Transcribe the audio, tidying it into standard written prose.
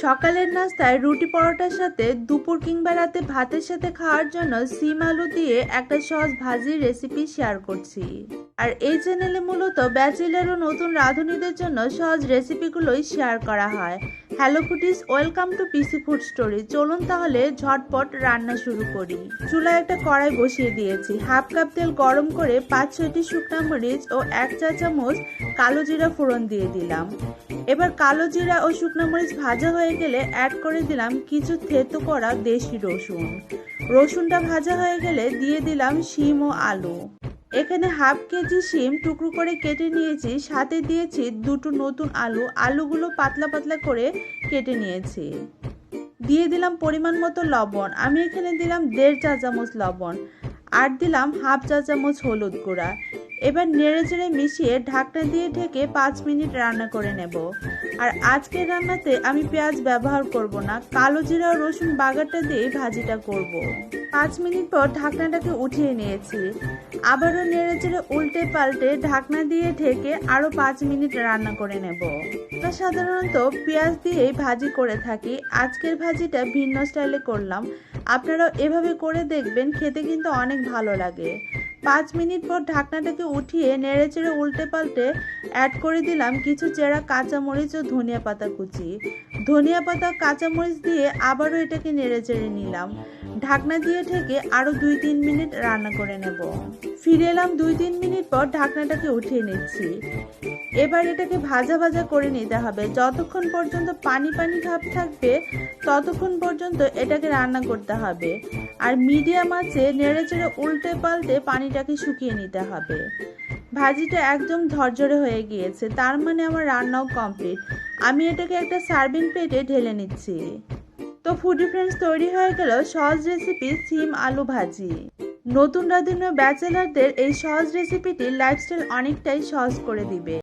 সকালের নাস্তায় রুটি পরোটার সাথে দুপুর কিংবা রাতে ভাতের সাথে খাওয়ার জন্য সিম আলু দিয়ে একটা সহজ ভাজির রেসিপি শেয়ার করছি। আর এই চ্যানেলে মূলত ব্যাচেলর ও নতুন রাঁধুনিদের জন্য সহজ রেসিপিগুলোই শেয়ার করা হয়। Hello foodies, welcome to PC food story. চলুন তাহলে ঝটপট রান্না শুরু করি। চুলায় একটা কড়াই বসিয়ে দিয়েছি। হাফ কাপ তেল গরম করে 5-6টি শুকনা মরিচ ও 1 চা চামচ কালো জিরা ফোড়ন দিয়ে দিলাম। এবার কালো জিরা ও শুকনো মরিচ ভাজা হয়ে গেলে অ্যাড করে দিলাম কিছু থেতো করা দেশি রসুন। রসুনটা ভাজা হয়ে গেলে দিয়ে দিলাম শিম ও আলু। এখানে হাফ কেজি শিম টুকরো করে কেটে নিয়েছি, সাথে দিয়েছি দুটো নতুন আলু। আলুগুলো পাতলা পাতলা করে কেটে নিয়েছি। দিয়ে দিলাম পরিমাণ মতো লবণ। আমি এখানে দিলাম 1.5 চা চামচ লবণ আর দিলাম হাফ চা চামচ হলুদ গুঁড়া। এবার নেড়ে চেড়ে মিশিয়ে ঢাকনা দিয়ে ঢেকে 5 মিনিট রান্না করে নেব। আর আজকের রান্নাতে আমি পেঁয়াজ ব্যবহার করব না, কালো জিরা ও রসুন বাগারটা দিয়ে ভাজিটা করব। 5 মিনিট পর ঢাকনাটাকে উঠিয়ে নিয়েছি। আবারও নেড়ে চেড়ে উল্টে পাল্টে ঢাকনা দিয়ে ঢেকে আরও 5 মিনিট রান্না করে নেব। আমরা সাধারণত পেঁয়াজ দিয়েই ভাজি করে থাকি, আজকের ভাজিটা ভিন্ন স্টাইলে করলাম। আপনারাও এভাবে করে দেখবেন, খেতে কিন্তু অনেক ভালো লাগে। 5 মিনিট পর ঢাকনাটাকে উঠিয়ে নেড়ে চেড়ে উল্টে পাল্টে অ্যাড করে দিলাম কিছু চেরা কাঁচামরিচ ও ধনিয়া পাতা কুচি। ধনিয়া পাতা কাঁচামরিচ দিয়ে আবারও এটাকে নেড়ে চেড়ে নিলাম। ঢাকনা দিয়ে ঢেকে আরও 2-3 মিনিট রান্না করে নেব। ফিরে এলাম 2-3 মিনিট পর ঢাকনাটাকে উঠিয়ে নিচ্ছি। এবার এটাকে ভাজা ভাজা করে নিতে হবে। যতক্ষণ পর্যন্ত পানি পানি ভাব থাকবে ততক্ষণ পর্যন্ত এটাকে রান্না করতে হবে। আর মিডিয়াম আঁচে নেড়ে চেড়ে উল্টে পাল্টে পানিটাকে শুকিয়ে নিতে হবে। ভাজিটা একদম ঝরঝরে হয়ে গিয়েছে, তার মানে আমার রান্নাও কমপ্লিট। আমি এটাকে একটা সার্ভিং প্লেটে ঢেলে নিচ্ছি। তো ফুডি ফ্রেন্ডস, তৈরি হয়ে গেল সহজ রেসিপি সিম আলু ভাজি। নতুন রাঁধুনি ব্যাচেলারদের এই সহজ রেসিপিটি লাইফস্টাইল অনেকটাই সহজ করে দিবে।